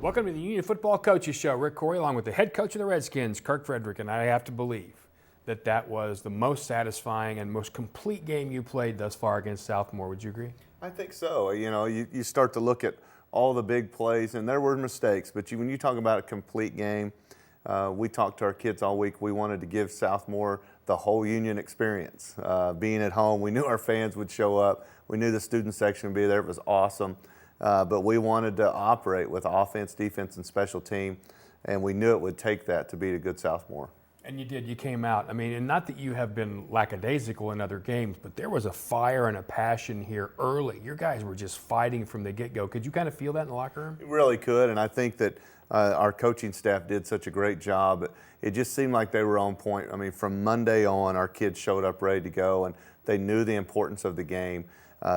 Welcome to the Union Football Coaches Show. Rick Corey along with the head coach of the Redskins, Kirk Frederick, and I have to believe that that was the most satisfying and most complete game you played thus far against Southmoore. Would you agree? I think so. You know, you start to look at all the big plays, and there were mistakes, but when you talk about a complete game, we talked to our kids all week. We wanted to give Southmoore the whole Union experience. Being at home, we knew our fans would show up. We knew the student section would be there. It was awesome. But we wanted to operate with offense, defense, and special team, and we knew it would take that to beat a good Southmoore. And you did. You came out. I mean, and not that you have been lackadaisical in other games, but there was a fire and a passion here early. Your guys were just fighting from the get-go. Could you kind of feel that in the locker room? You really could, and I think that our coaching staff did such a great job. It just seemed like they were on point. I mean, from Monday on, our kids showed up ready to go, and they knew the importance of the game.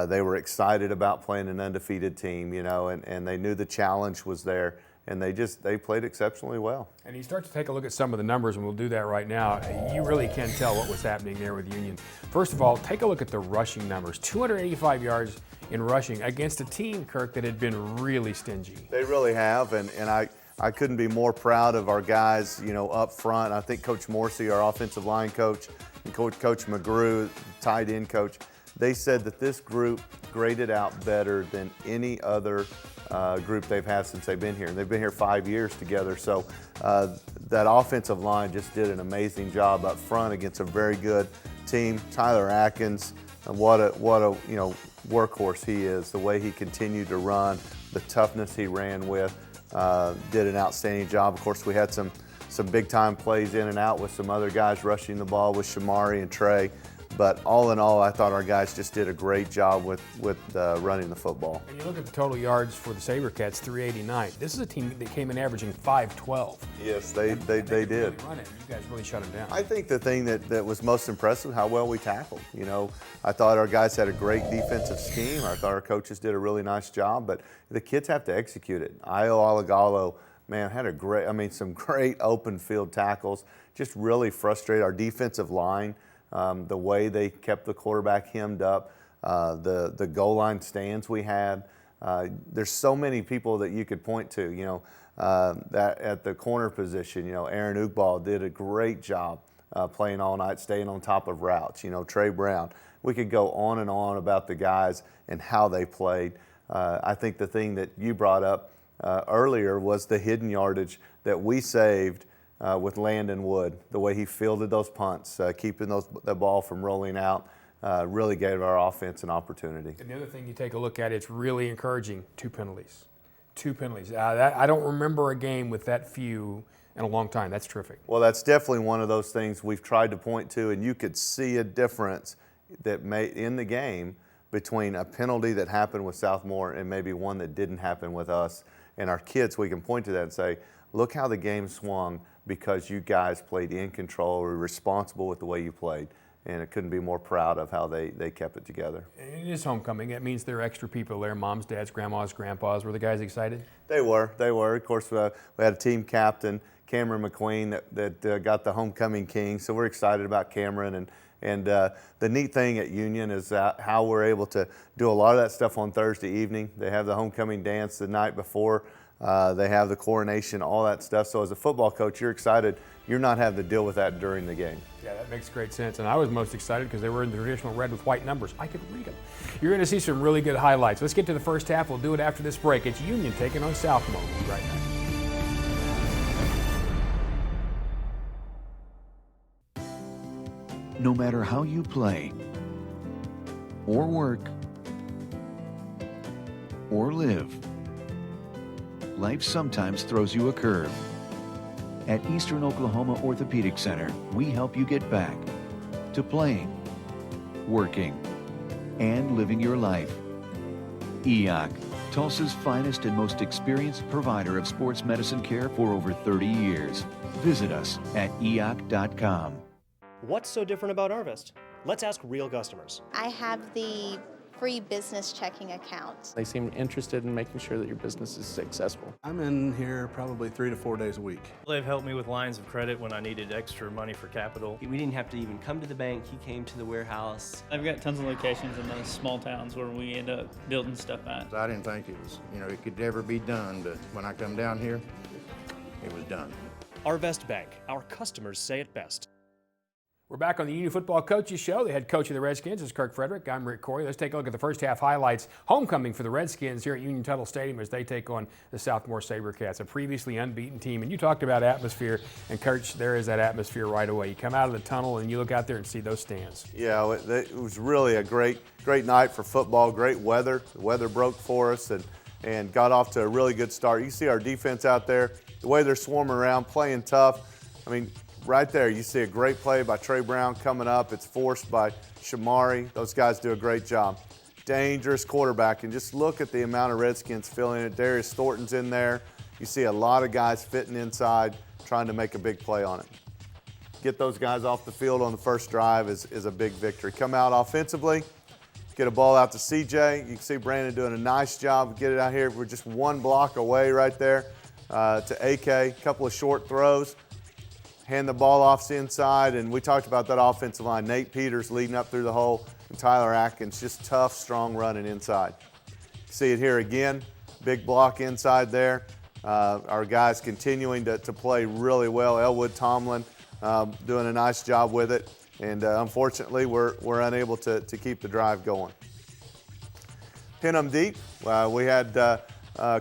They were excited about playing an undefeated team, you know, and they knew the challenge was there, and they played exceptionally well. And you start to take a look at some of the numbers, and we'll do that right now. You really can tell what was happening there with Union. First of all, take a look at the rushing numbers. 285 yards in rushing against a team, Kirk, that had been really stingy. They really have, and I couldn't be more proud of our guys, you know, up front. I think Coach Morrissey, our offensive line coach, and Coach McGrew, tight end coach, they said that this group graded out better than any other group they've had since they've been here. And they've been here 5 years together. So that offensive line just did an amazing job up front against a very good team. Tyler Atkins, what a workhorse he is. The way he continued to run, the toughness he ran with, did an outstanding job. Of course, we had some big time plays in and out with some other guys rushing the ball with Shamari and Trey. But all in all, I thought our guys just did a great job with running the football. And you look at the total yards for the SaberCats, 389. This is a team that came in averaging 512. Yes, they did. Really run it. You guys really shut them down. I think the thing that was most impressive, how well we tackled. You know, I thought our guys had a great defensive scheme. I thought our coaches did a really nice job, but the kids have to execute it. Io Alagalo, man, had some great open field tackles. Just really frustrated our defensive line. The way they kept the quarterback hemmed up, the goal line stands we had. There's so many people that you could point to, you know, that at the corner position, you know, Aaron Ugball did a great job playing all night, staying on top of routes, you know, Trey Brown. We could go on and on about the guys and how they played. I think the thing that you brought up earlier was the hidden yardage that we saved with Landon Wood, the way he fielded those punts, keeping the ball from rolling out, really gave our offense an opportunity. And the other thing you take a look at, it's really encouraging, 2 penalties. 2 penalties. I don't remember a game with that few in a long time. That's terrific. Well, that's definitely one of those things we've tried to point to, and you could see a difference that made in the game between a penalty that happened with Southmoore and maybe one that didn't happen with us. And our kids, we can point to that and say, look how the game swung because you guys played in control, were responsible with the way you played. And I couldn't be more proud of how they kept it together. It is homecoming. That means there are extra people there, moms, dads, grandmas, grandpas. Were the guys excited? They were. Of course, we had a team captain, Cameron McQueen, that got the homecoming king. So we're excited about Cameron. And the neat thing at Union is how we're able to do a lot of that stuff on Thursday evening. They have the homecoming dance the night before. They have the coronation, all that stuff. So as a football coach, you're excited. You're not having to deal with that during the game. Yeah, that makes great sense. And I was most excited because they were in the traditional red with white numbers. I could read them. You're going to see some really good highlights. Let's get to the first half. We'll do it after this break. It's Union taking on Southmoore. We'll be right back. No matter how you play, or work, or live, life sometimes throws you a curve. At Eastern Oklahoma Orthopedic Center, we help you get back to playing, working, and living your life. EOC, Tulsa's finest and most experienced provider of sports medicine care for over 30 years. Visit us at eoc.com. What's so different about Arvest? Let's ask real customers. I have the free business checking account. They seem interested in making sure that your business is successful. I'm in here probably 3 to 4 days a week. They've helped me with lines of credit when I needed extra money for capital. We didn't have to even come to the bank. He came to the warehouse. I've got tons of locations in those small towns where we end up building stuff at. I didn't think it was, it could ever be done, but when I come down here, it was done. Arvest Bank, our customers say it best. We're back on the Union Football Coaches Show. The head coach of the Redskins is Kirk Frederick. I'm Rick Corey. Let's take a look at the first half highlights. Homecoming for the Redskins here at Union Tuttle Stadium as they take on the Southmoore SaberCats, a previously unbeaten team. And you talked about atmosphere, and Coach, there is that atmosphere right away. You come out of the tunnel and you look out there and see those stands. Yeah, it was really a great night for football, great weather. The weather broke for us and got off to a really good start. You see our defense out there, the way they're swarming around, playing tough. I mean, right there, you see a great play by Trey Brown coming up. It's forced by Shamari. Those guys do a great job. Dangerous quarterback, and just look at the amount of Redskins filling it. Darius Thornton's in there. You see a lot of guys fitting inside, trying to make a big play on it. Get those guys off the field on the first drive is a big victory. Come out offensively, get a ball out to CJ. You can see Brandon doing a nice job. Get it out here. We're just one block away right there to AK. A couple of short throws. Hand the ball off the inside, and we talked about that offensive line. Nate Peters leading up through the hole, and Tyler Atkins just tough, strong running inside. See it here again, big block inside there. Our guys continuing to play really well. Elwood Tomlin doing a nice job with it, and unfortunately we're unable to keep the drive going. Pin them deep. We had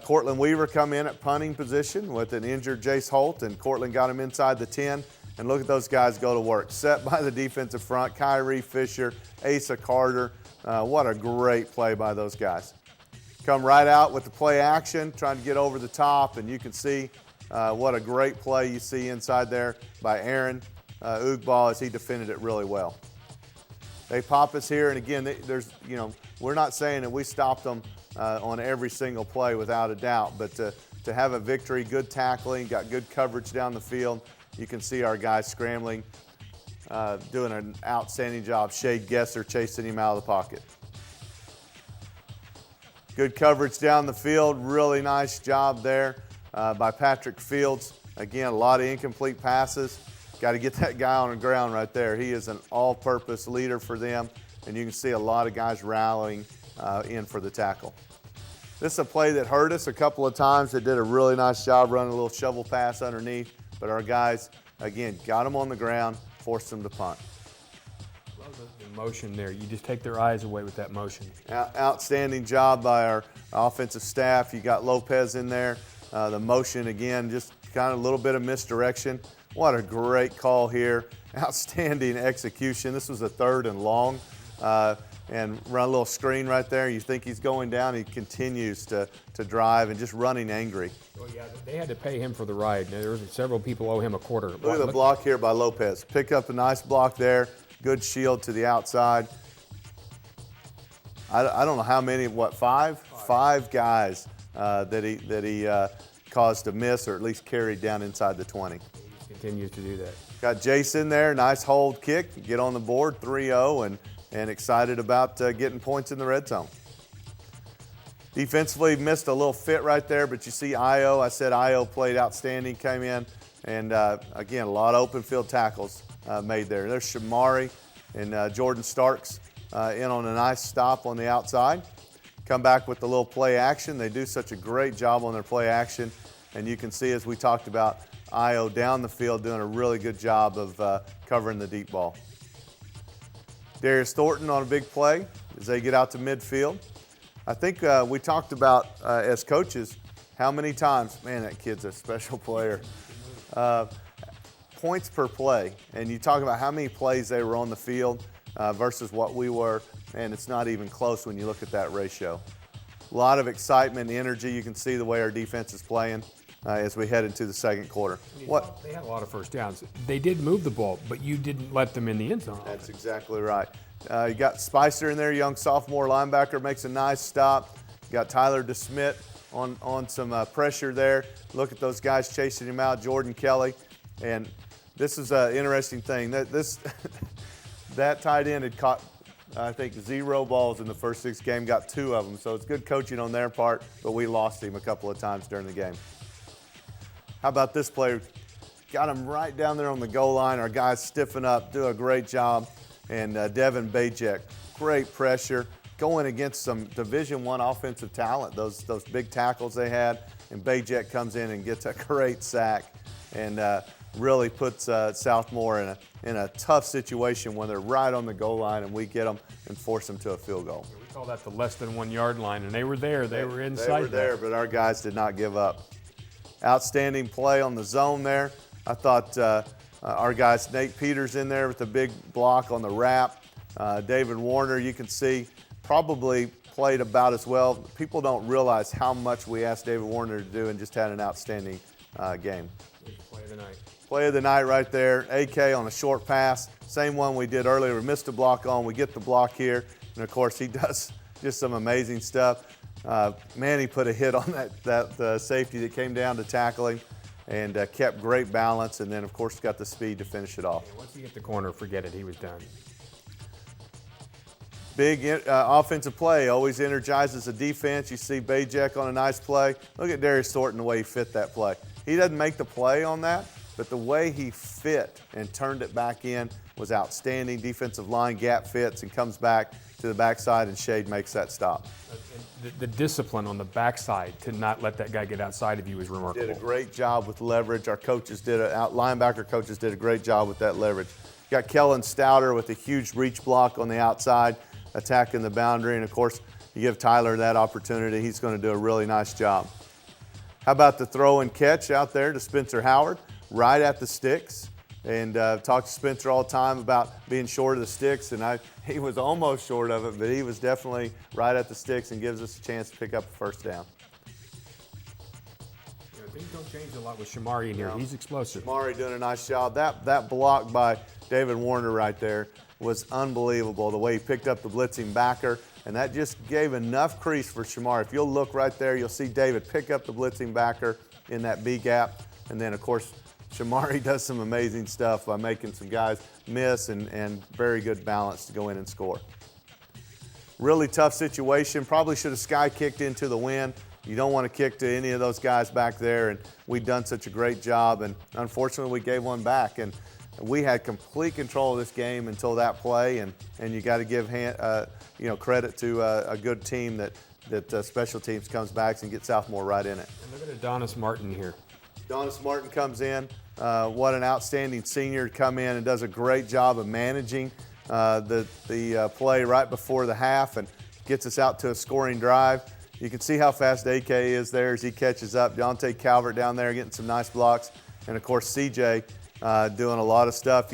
Cortland Weaver come in at punting position with an injured Jace Holt, and Cortland got him inside the 10. And look at those guys go to work. Set by the defensive front, Kyrie Fisher, Asa Carter. What a great play by those guys. Come right out with the play action, trying to get over the top, and you can see what a great play you see inside there by Aaron Ugball as he defended it really well. They pop us here, and again, we're not saying that we stopped them on every single play without a doubt, but to have a victory, good tackling, got good coverage down the field. You can see our guys scrambling, doing an outstanding job. Shade Gesser chasing him out of the pocket. Good coverage down the field, really nice job there by Patrick Fields. Again, a lot of incomplete passes. Got to get that guy on the ground right there. He is an all-purpose leader for them, and you can see a lot of guys rallying in for the tackle. This is a play that hurt us a couple of times. They did a really nice job running a little shovel pass underneath, but our guys, again, got them on the ground, forced them to punt. Love the motion there. You just take their eyes away with that motion. Outstanding job by our offensive staff. You got Lopez in there. The motion, again, just kind of a little bit of misdirection. What a great call here. Outstanding execution. This was a 3rd and long. And run a little screen right there. You think he's going down. He continues to drive and just running angry. Oh, yeah, they had to pay him for the ride. There was several people owe him a quarter. Look at the block here by Lopez. Pick up a nice block there. Good shield to the outside. I don't know how many, five? Five guys that he caused to miss or at least carried down inside the 20. He continues to do that. Got Jace in there. Nice hold kick. Get on the board, 3-0, and excited about getting points in the red zone. Defensively, missed a little fit right there, but you see Io. I said Io played outstanding, came in, and again, a lot of open field tackles made there. There's Shamari and Jordan Starks in on a nice stop on the outside. Come back with the little play action. They do such a great job on their play action, and you can see, as we talked about, Io down the field doing a really good job of covering the deep ball. Darius Thornton on a big play as they get out to midfield. I think we talked about, as coaches, how many times, man, that kid's a special player. Points per play, and you talk about how many plays they were on the field versus what we were, and it's not even close when you look at that ratio. A lot of excitement and energy. You can see the way our defense is playing as we head into the second quarter. They had a lot of first downs. They did move the ball, but you didn't let them in the end zone. That's exactly right. You got Spicer in there, young sophomore linebacker, makes a nice stop. You got Tyler DeSmit on some pressure there. Look at those guys chasing him out, Jordan Kelly. And this is an interesting thing. That tight end had caught I think 0 balls in the first 6 games, got 2 of them. So it's good coaching on their part, but we lost him a couple of times during the game. How about this play? Got him right down there on the goal line. Our guys stiffen up, do a great job. And Devin Bajek, great pressure, going against some Division I offensive talent, those big tackles they had. And Bajek comes in and gets a great sack and really puts Southmoore in a tough situation when they're right on the goal line and we get them and force them to a field goal. Yeah, we call that the less than 1 yard line, and they were there. They were inside. They were there, but our guys did not give up. Outstanding play on the zone there. I thought our guys, Nate Peters in there with the big block on the wrap. David Warner, you can see, probably played about as well. People don't realize how much we asked David Warner to do and just had an outstanding game. Play of the night. Play of the night right there. AK on a short pass. Same one we did earlier. We missed a block on. We get the block here. And, of course, he does just some amazing stuff. Manny put a hit on that safety that came down to tackle him and kept great balance. And then, of course, got the speed to finish it off. Yeah, once he hit the corner, forget it. He was done. Big offensive play, always energizes the defense. You see Bajek on a nice play. Look at Darius Thornton, the way he fit that play. He doesn't make the play on that, but the way he fit and turned it back in was outstanding. Defensive line gap fits and comes back to the backside, and Shade makes that stop. The discipline on the backside to not let that guy get outside of you is remarkable. Did a great job with leverage. Our coaches linebacker coaches did a great job with that leverage. Got Kellen Stouter with a huge reach block on the outside, attacking the boundary, and of course, you give Tyler that opportunity. He's going to do a really nice job. How about the throw and catch out there to Spencer Howard, right at the sticks? And talk to Spencer all the time about being short of the sticks, and he was almost short of it, but he was definitely right at the sticks and gives us a chance to pick up a first down. You know, things don't change a lot with Shamari in here. He's explosive. Shamari doing a nice job. That block by David Warner right there was unbelievable, the way he picked up the blitzing backer, and that just gave enough crease for Shamari. If you'll look right there, you'll see David pick up the blitzing backer in that B gap, and then, of course, Shamari does some amazing stuff by making some guys miss and very good balance to go in and score. Really tough situation. Probably should have sky kicked into the wind. You don't want to kick to any of those guys back there, and we've done such a great job, and unfortunately we gave one back. And we had complete control of this game until that play, and you got to give credit to a good team that special teams comes back and gets Southmoore right in it. And look at Adonis Martin here. Adonis Martin comes in. What an outstanding senior to come in and does a great job of managing the play right before the half and gets us out to a scoring drive. You can see how fast AK is there as he catches up. Deontay Calvert down there getting some nice blocks. And, of course, CJ doing a lot of stuff,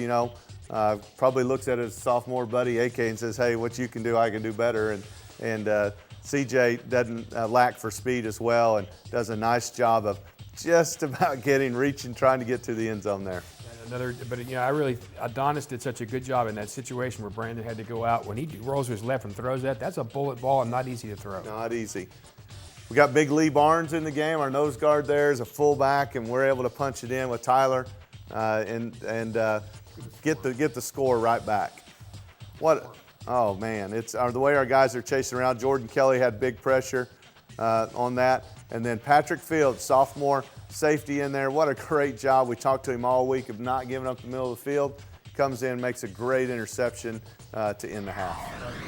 probably looks at his sophomore buddy AK and says, hey, what you can do, I can do better. And CJ doesn't lack for speed as well and does a nice job of just about reaching, trying to get to the end zone there. Adonis did such a good job in that situation where Brandon had to go out. When he rolls to his left and throws that's a bullet ball and not easy to throw. Not easy. We got Big Lee Barnes in the game. Our nose guard there is a fullback, and we're able to punch it in with Tyler and get the score right back. Oh man, it's the way our guys are chasing around. Jordan Kelly had big pressure on that. And then Patrick Fields, sophomore safety in there. What a great job. We talked to him all week of not giving up the middle of the field. Comes in, makes a great interception to end the half.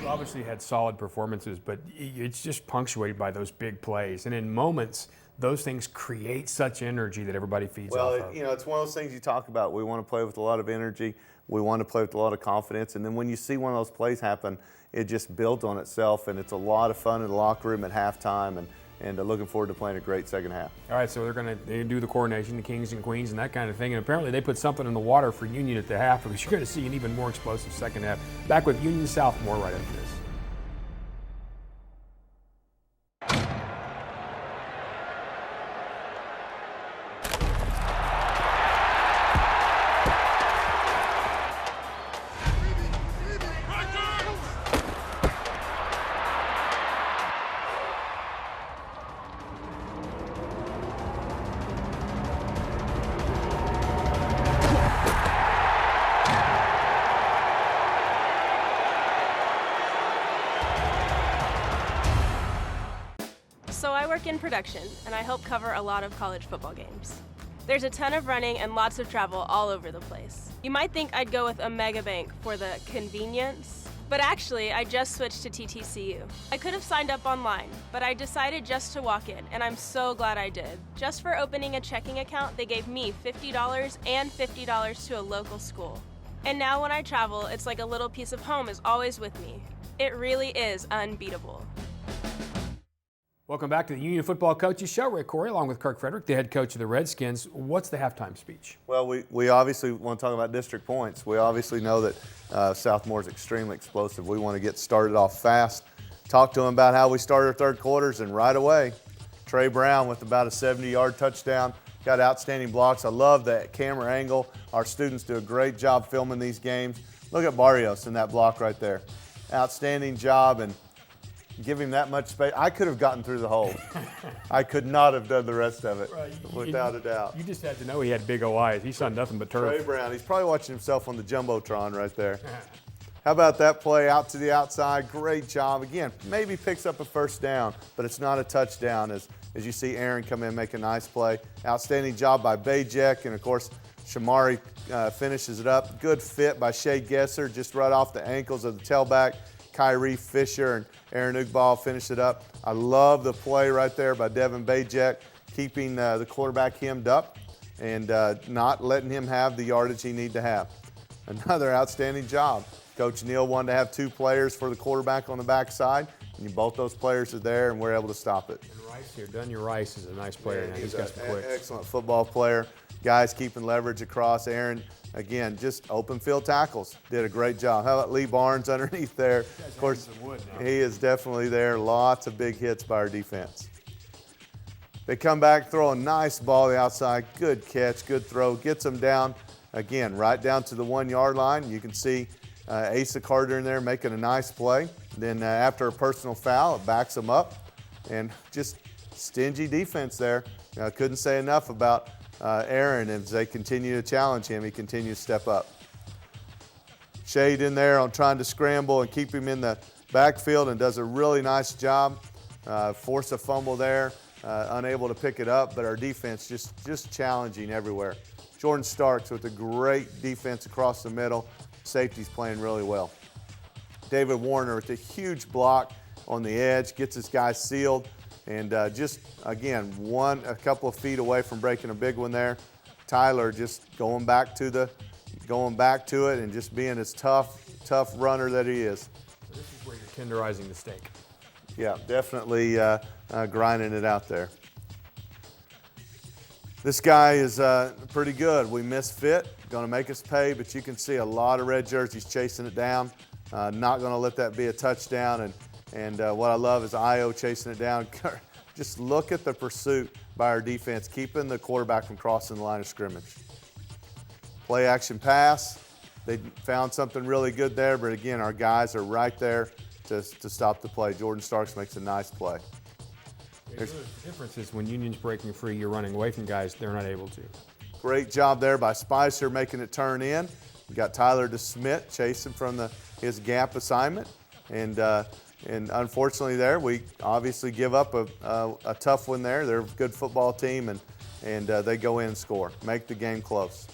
You obviously had solid performances, but it's just punctuated by those big plays. And in moments, those things create such energy that everybody feeds off of. It's one of those things you talk about. We want to play with a lot of energy. We want to play with a lot of confidence. And then when you see one of those plays happen, it just builds on itself, and it's a lot of fun in the locker room at halftime. And looking forward to playing a great second half. All right, so they're going to do the coronation, the kings and queens and that kind of thing. And apparently they put something in the water for Union at the half because you're going to see an even more explosive second half. Back with Union Southmoore right after this. work in production, and I help cover a lot of college football games. There's a ton of running and lots of travel all over the place. You might think I'd go with a mega bank for the convenience, but actually I just switched to TTCU. I could have signed up online, but I decided just to walk in, and I'm so glad I did. Just for opening a checking account, they gave me $50 and $50 to a local school. And now when I travel, it's like a little piece of home is always with me. It really is unbeatable. Welcome back to the Union Football Coaches Show. Rick Corey along with Kirk Frederick, the head coach of the Redskins. What's the halftime speech? Well, we obviously want to talk about district points. We obviously know that Southmoore is extremely explosive. We want to get started off fast. Talk to them about how we started our third quarters, and right away, Trey Brown with about a 70-yard touchdown. Got outstanding blocks. I love that camera angle. Our students do a great job filming these games. Look at Barrios in that block right there. Outstanding job, and give him that much space. I could have gotten through the hole. I could not have done the rest of it, without a doubt. You just had to know he had big eyes. He saw nothing but turf. Trey Brown, he's probably watching himself on the Jumbotron right there. How about that play out to the outside? Great job. Again, maybe picks up a first down, but it's not a touchdown as you see Aaron come in and make a nice play. Outstanding job by Bajek, and of course, Shamari finishes it up. Good fit by Shea Gesser, just right off the ankles of the tailback. Kyrie Fisher and Aaron Ugball finished it up. I love the play right there by Devin Bajek, keeping the quarterback hemmed up and not letting him have the yardage he needs to have. Another outstanding job. Coach Neal wanted to have two players for the quarterback on the backside, and both those players are there, and we're able to stop it. And Rice here, Dunya Rice is a nice player. Yeah, he's got some quick. Excellent football player. Guys keeping leverage across. Aaron, again, just open field tackles. Did a great job. How about Lee Barnes underneath there? Of course, he is definitely there. Lots of big hits by our defense. They come back, throw a nice ball to the outside. Good catch, good throw. Gets them down, again, right down to the 1 yard line. You can see Asa Carter in there making a nice play. Then after a personal foul, it backs them up. And just stingy defense there. Couldn't say enough about Aaron. As they continue to challenge him, he continues to step up. Shade in there on trying to scramble and keep him in the backfield, and does a really nice job. Force a fumble there, unable to pick it up, but our defense just challenging everywhere. Jordan Starks with a great defense across the middle. Safety's playing really well. David Warner with a huge block on the edge, gets his guy sealed, and just, again, a couple of feet away from breaking a big one there. Tyler just going back to it and just being as tough runner that he is. So this is where you're tenderizing the steak. Yeah, definitely grinding it out there. This guy is pretty good. We misfit, going to make us pay, but you can see a lot of red jerseys chasing it down. Not going to let that be a touchdown. And what I love is Io chasing it down. Just look at the pursuit by our defense, keeping the quarterback from crossing the line of scrimmage. Play action pass. They found something really good there, but again, our guys are right there to stop the play. Jordan Starks makes a nice play. The difference is when Union's breaking free, you're running away from guys, they're not able to. Great job there by Spicer making it turn in. We got Tyler DeSmith chasing from his gap assignment. And unfortunately there, we obviously give up a tough one there. They're a good football team, and they go in and score, make the game close.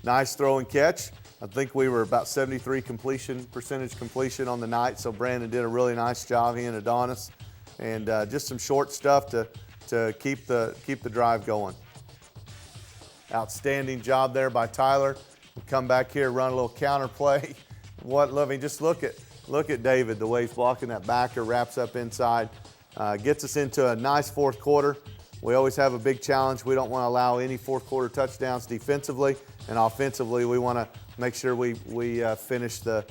Nice throw and catch. I think we were about 73% completion on the night, so Brandon did a really nice job, he and Adonis. And just some short stuff to keep the drive going. Outstanding job there by Tyler. We come back here, run a little counter play. Just look at David, the way he's blocking that backer, wraps up inside, gets us into a nice fourth quarter. We always have a big challenge. We don't want to allow any fourth quarter touchdowns defensively, and offensively we want to make sure we finish the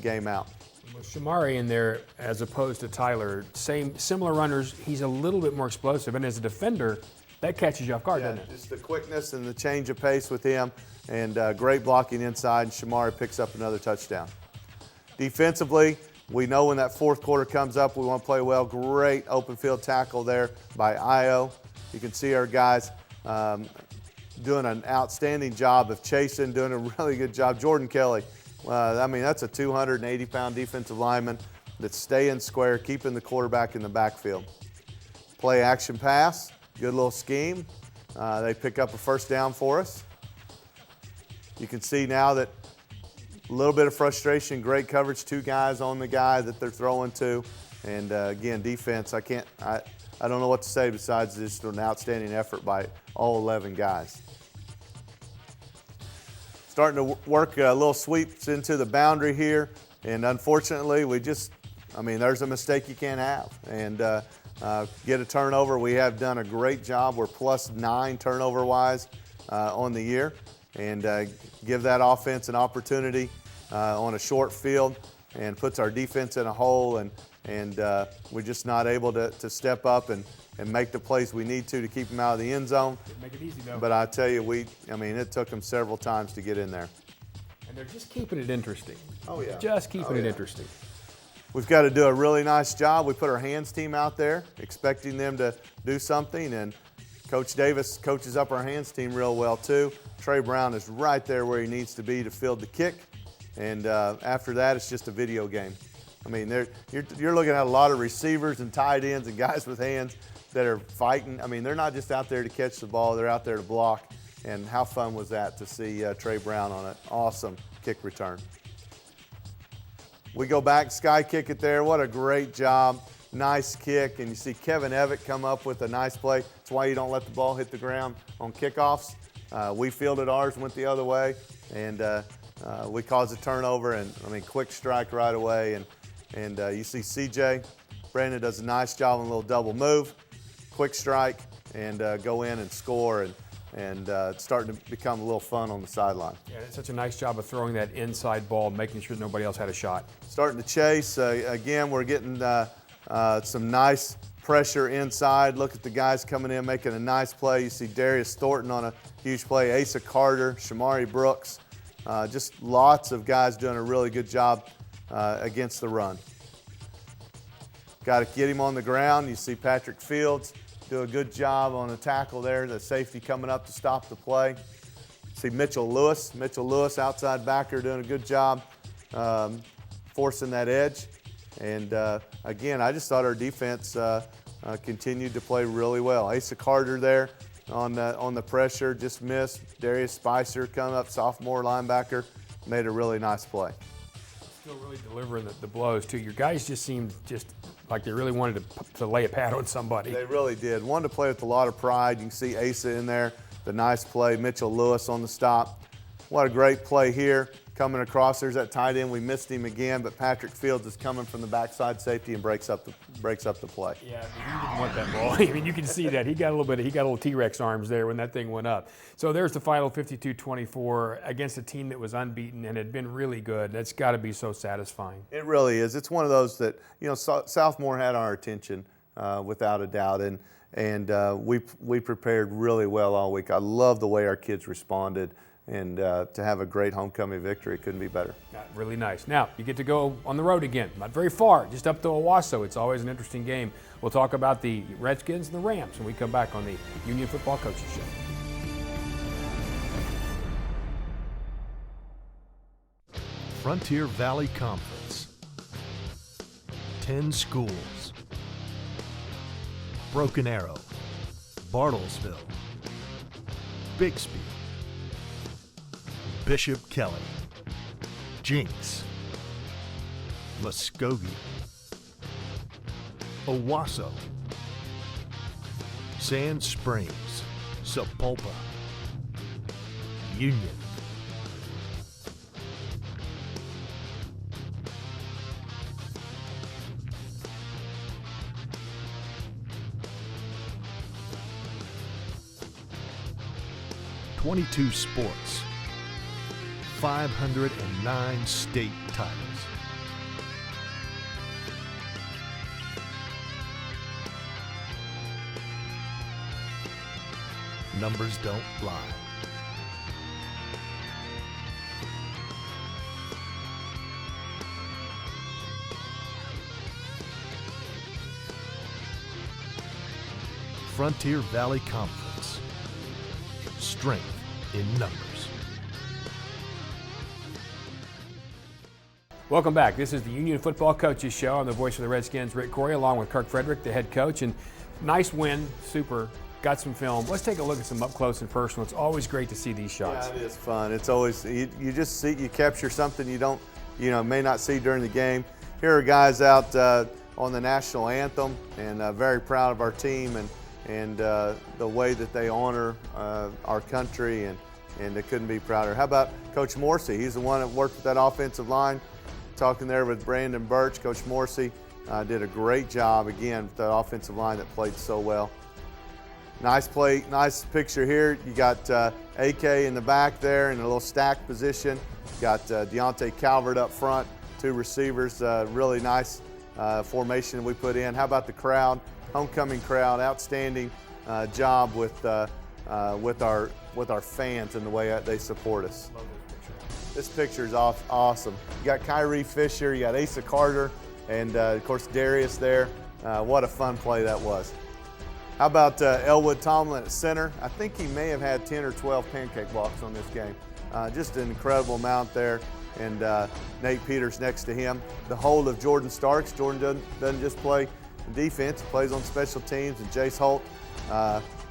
game out. With Shamari in there as opposed to Tyler, similar runners, he's a little bit more explosive, and as a defender, that catches you off guard, doesn't it? Just the quickness and the change of pace with him, and great blocking inside. Shamari picks up another touchdown. Defensively, we know when that fourth quarter comes up, we want to play well. Great open field tackle there by Io. You can see our guys doing an outstanding job of chasing, doing a really good job. Jordan Kelly, that's a 280-pound defensive lineman. that stay in square, keeping the quarterback in the backfield. Play action pass, good little scheme. They pick up a first down for us. You can see now that a little bit of frustration, great coverage, 2 guys on the guy that they're throwing to. And again, defense, I don't know what to say besides just an outstanding effort by all 11 guys. Starting to work little sweeps into the boundary here. And unfortunately, there's a mistake you can't have. And get a turnover. We have done a great job. We're +9 turnover-wise on the year. And give that offense an opportunity on a short field and puts our defense in a hole. And we're just not able to step up and make the plays we need to keep them out of the end zone. Didn't make it easy, though. But I tell you, it took them several times to get in there. And they're just keeping it interesting. Oh, yeah. Just keeping it interesting. We've got to do a really nice job. We put our hands team out there, expecting them to do something, and Coach Davis coaches up our hands team real well, too. Trey Brown is right there where he needs to be to field the kick, and after that, it's just a video game. You're looking at a lot of receivers and tight ends and guys with hands that are fighting. They're not just out there to catch the ball, they're out there to block. And how fun was that to see Trey Brown on an awesome kick return. We go back, sky kick it there. What a great job. Nice kick. And you see Kevin Evitt come up with a nice play. That's why you don't let the ball hit the ground on kickoffs. We fielded ours, went the other way, and we caused a turnover. And, quick strike right away. And you see CJ. Brandon does a nice job on a little double move. Quick strike, and go in and score. And it's starting to become a little fun on the sideline. Yeah, it's such a nice job of throwing that inside ball, making sure nobody else had a shot. Starting to chase. Again, we're getting some nice pressure inside. Look at the guys coming in, making a nice play. You see Darius Thornton on a huge play, Asa Carter, Shamari Brooks. Just lots of guys doing a really good job against the run. Got to get him on the ground. You see Patrick Fields do a good job on a tackle there. The safety coming up to stop the play. See Mitchell Lewis. Mitchell Lewis, outside backer, doing a good job forcing that edge. And again, I just thought our defense continued to play really well. Asa Carter there on the pressure, just missed. Darius Spicer coming up, sophomore linebacker, made a really nice play. Still really delivering the blows, too. Your guys just seemed like they really wanted to lay a pad on somebody. They really did. Wanted to play with a lot of pride. You can see Asa in there, the nice play. Mitchell Lewis on the stop. What a great play here. Coming across, there's that tight end. We missed him again, but Patrick Fields is coming from the backside safety and breaks up the play. Yeah, he didn't want that ball. You can see that. He got a little T-Rex arms there when that thing went up. So there's the final 52-24 against a team that was unbeaten and had been really good. That's got to be so satisfying. It really is. It's one of those that, Southmoore had our attention without a doubt, and we prepared really well all week. I love the way our kids responded. And to have a great homecoming victory, couldn't be better. Really nice. Now, you get to go on the road again. Not very far, just up to Owasso. It's always an interesting game. We'll talk about the Redskins and the Rams when we come back on the Union Football Coaches Show. Frontier Valley Conference. 10 schools. Broken Arrow, Bartlesville, Bixby, Bishop Kelly, Jinx, Muskogee, Owasso, Sand Springs, Sapulpa, Union. .22 sports, 509 state titles. Numbers don't lie. Frontier Valley Conference. Strength in numbers. Welcome back. This is the Union Football Coaches Show. I'm the voice of the Redskins, Rick Corey, along with Kirk Frederick, the head coach. And nice win, super. Got some film. Let's take a look at some up close and personal. It's always great to see these shots. Yeah, it is fun. It's always, you just see, you capture something you don't, may not see during the game. Here are guys out on the national anthem, and very proud of our team and the way that they honor our country, and they couldn't be prouder. How about Coach Morsey? He's the one that worked with that offensive line. Talking there with Brandon Birch, Coach Morsey did a great job again with that offensive line that played so well. Nice play, nice picture here. You got AK in the back there in a little stack position. Got Deontay Calvert up front, two receivers. Really nice formation we put in. How about the crowd? Homecoming crowd, outstanding job with our fans and the way they support us. This picture is awesome. You got Kyrie Fisher, you got Asa Carter, and of course Darius there. What a fun play that was. How about Elwood Tomlin at center? I think he may have had 10 or 12 pancake blocks on this game. Just an incredible amount there. And Nate Peters next to him. The hold of Jordan Starks. Jordan doesn't just play defense, he plays on special teams. And Jace Holt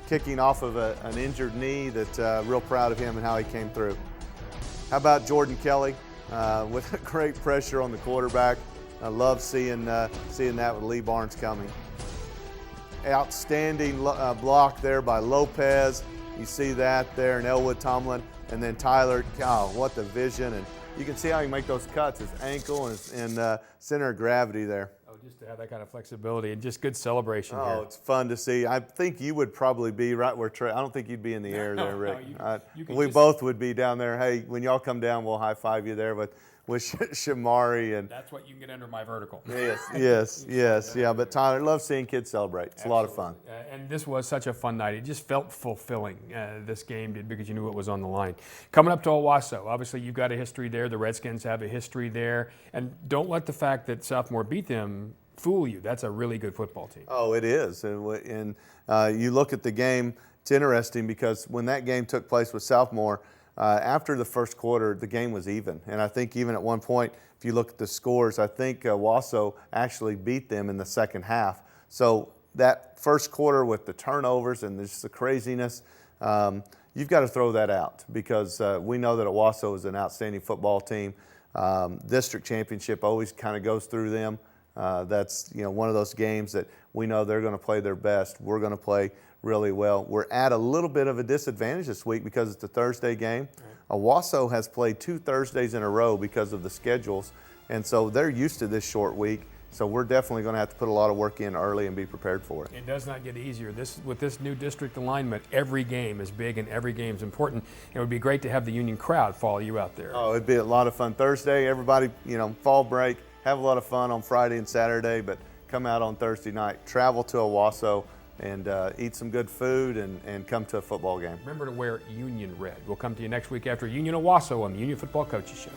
kicking off of an injured knee. Real proud of him and how he came through. How about Jordan Kelly with great pressure on the quarterback? I love seeing that with Lee Barnes coming. Outstanding block there by Lopez. You see that there in Elwood Tomlin. And then Tyler, what the vision. And you can see how he make those cuts, his ankle and center of gravity there. Oh, just to have that kind of flexibility and just good celebration here. Oh, it's fun to see. I think you would probably be right where I don't think you'd be in the air there, Rick. We both would be down there. Hey, when y'all come down, we'll high-five you there with Shamari. And that's what you can get under my vertical. Yes. Yeah, but Tyler, love seeing kids celebrate. It's a lot of fun. And this was such a fun night. It just felt fulfilling, this game did, because you knew what was on the line. Coming up to Owasso, obviously you've got a history there. The Redskins have a history there. And don't let the fact that Southmoore beat them fool you. That's a really good football team. Oh, it is. And you look at the game, it's interesting because when that game took place with Southmoore, after the first quarter, the game was even. And I think even at one point, if you look at the scores, I think Owasso actually beat them in the second half. So that first quarter with the turnovers and just the craziness, you've got to throw that out because we know that Owasso is an outstanding football team. District championship always kind of goes through them. That's one of those games that we know they're going to play their best. We're going to play really well. We're at a little bit of a disadvantage this week because it's a Thursday game. Right. Owasso has played 2 Thursdays in a row because of the schedules, and so they're used to this short week. So we're definitely going to have to put a lot of work in early and be prepared for it. It does not get easier. With this new district alignment, every game is big and every game is important. It would be great to have the Union crowd follow you out there. Oh, it'd be a lot of fun. Thursday, everybody, fall break, have a lot of fun on Friday and Saturday, but come out on Thursday night. Travel to Owasso and eat some good food and come to a football game. Remember to wear Union red. We'll come to you next week after Union Owasso on the Union Football Coaches Show.